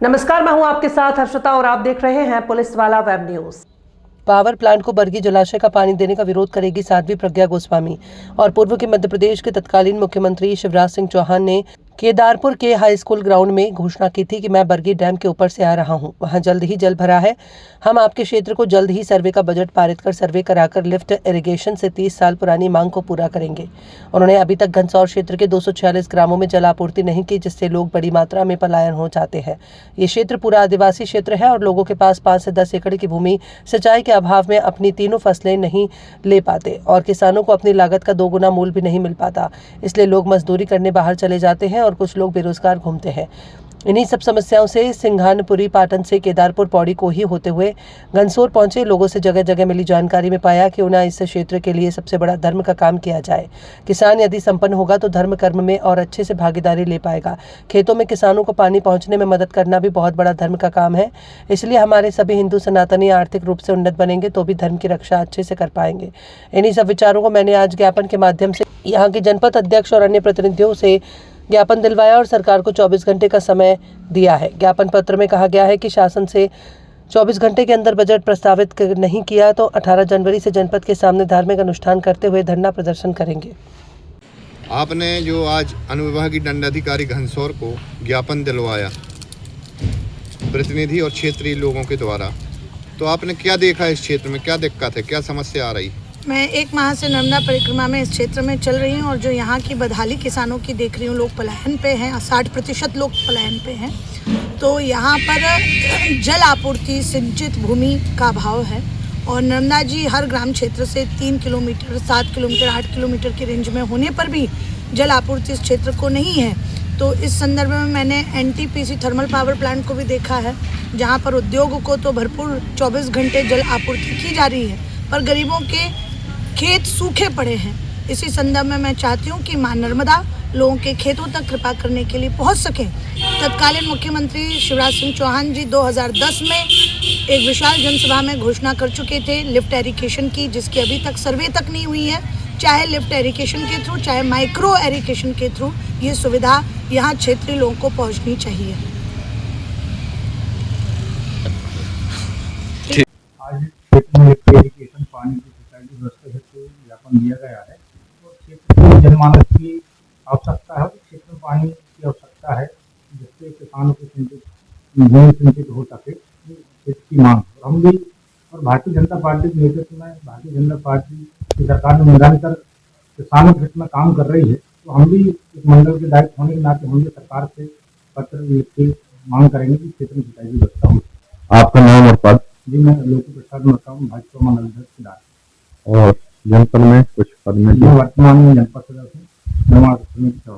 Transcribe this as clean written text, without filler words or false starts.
नमस्कार, मैं हूं आपके साथ हर्षिता और आप देख रहे हैं पुलिस वाला वेब न्यूज। पावर प्लांट को बरगी जलाशय का पानी देने का विरोध करेगी साध्वी प्रज्ञा गोस्वामी। और पूर्व के मध्य प्रदेश के तत्कालीन मुख्यमंत्री शिवराज सिंह चौहान ने केदारपुर के हाई स्कूल ग्राउंड में घोषणा की थी कि मैं बरगी डैम के ऊपर से आ रहा हूं, वहां जल्द ही जल भरा है। हम आपके क्षेत्र को जल्द ही सर्वे का बजट पारित कर सर्वे कराकर लिफ्ट इरिगेशन से 30 साल पुरानी मांग को पूरा करेंगे। उन्होंने अभी तक घनसौर क्षेत्र के 246 ग्रामों में जल आपूर्ति नहीं की, जिससे लोग बड़ी मात्रा में पलायन हो जाते हैं। ये क्षेत्र पूरा आदिवासी क्षेत्र है और लोगों के पास 5 से 10 एकड़ की भूमि सिंचाई के अभाव में अपनी तीनों फसलें नहीं ले पाते और किसानों को अपनी लागत का 2 गुना मूल्य भी नहीं मिल पाता। इसलिए लोग मजदूरी करने बाहर चले जाते हैं और कुछ लोग बेरोजगार घूमते हैं। इन्हीं सब समस्याओं से सिंघानपुरी पाटन से केदारपुर पौड़ी को ही होते हुए घनसौर पहुंचे लोगों से जगह जगह मिली जानकारी में पाया कि उन्हें इस क्षेत्र के लिए सबसे बड़ा धर्म का काम किया जाए। किसान यदि संपन्न होगा तो धर्म कर्म में और अच्छे से भागीदारी ले पाएगा। खेतों में किसानों को पानी पहुंचने में मदद करना भी बहुत बड़ा धर्म का काम है। इसलिए हमारे सभी हिंदू सनातनी आर्थिक रूप से उन्नत बनेंगे तो भी धर्म की रक्षा अच्छे से कर पाएंगे। इन्हीं सब विचारों को मैंने आज ज्ञापन के माध्यम से यहाँ के जनपद अध्यक्ष और अन्य प्रतिनिधियों से ज्ञापन दिलवाया और सरकार को 24 घंटे का समय दिया है। ज्ञापन पत्र में कहा गया है कि शासन से 24 घंटे के अंदर बजट प्रस्तावित नहीं किया तो 18 जनवरी से जनपद के सामने धार्मिक अनुष्ठान करते हुए धरना प्रदर्शन करेंगे। आपने जो आज अनुविभागीय दंडाधिकारी घनसौर को ज्ञापन दिलवाया प्रतिनिधि और क्षेत्रीय लोगों के द्वारा, तो आपने क्या देखा इस क्षेत्र में, क्या दिक्कत है, क्या समस्या आ रही? मैं 1 माह से नर्मदा परिक्रमा में इस क्षेत्र में चल रही हूँ और जो यहाँ की बदहाली किसानों की देख रही हूँ, लोग पलायन पे हैं, 60% लोग पलायन पे हैं। तो यहाँ पर जल आपूर्ति सिंचित भूमि का अभाव है और नर्मदा जी हर ग्राम क्षेत्र से 3 किलोमीटर, 7 किलोमीटर, 8 किलोमीटर की रेंज में होने पर भी जल आपूर्ति इस क्षेत्र को नहीं है। तो इस संदर्भ में मैंने NTPC थर्मल पावर प्लांट को भी देखा है, जहाँ पर उद्योग को तो भरपूर 24 घंटे जल आपूर्ति की जा रही है, पर गरीबों के खेत सूखे पड़े हैं। इसी संदर्भ में मैं चाहती हूँ कि मां नर्मदा लोगों के खेतों तक कृपा करने के लिए पहुँच सकें। तत्कालीन मुख्यमंत्री शिवराज सिंह चौहान जी 2010 में एक विशाल जनसभा में घोषणा कर चुके थे लिफ्ट एरिगेशन की, जिसकी अभी तक सर्वे तक नहीं हुई है। चाहे लिफ्ट एरिगेशन के थ्रू, चाहे माइक्रो एरिगेशन के थ्रू, ये सुविधा यहाँ क्षेत्रीय लोगों को पहुँचनी चाहिए। आज क्षेत्र में इरिगेशन पानी की सिंचाई की व्यवस्था हेतु ज्ञापन दिया गया है और क्षेत्र में जनमानस की आवश्यकता है, क्षेत्र में पानी की आवश्यकता है जिससे किसानों को सिंचित हो सके, इसकी मांग। हम भी और भारतीय जनता पार्टी के नेतृत्व में भारतीय जनता पार्टी की सरकार में निरंतर किसानों के हित में काम कर रही है, तो हम भी इस मंडल के दायित्व होने के नाते हम भी सरकार से पत्र लिख के मांग करेंगे कि क्षेत्र में सिंचाई की व्यवस्था हो। आपका नाम और पद? जी, मैं लोकू प्रसाद मरकाम, भाजपा मंडल अध्यक्ष। और जनपद में कुछ पद में? वर्तमान में जनपद सदस्य निर्माण समिति का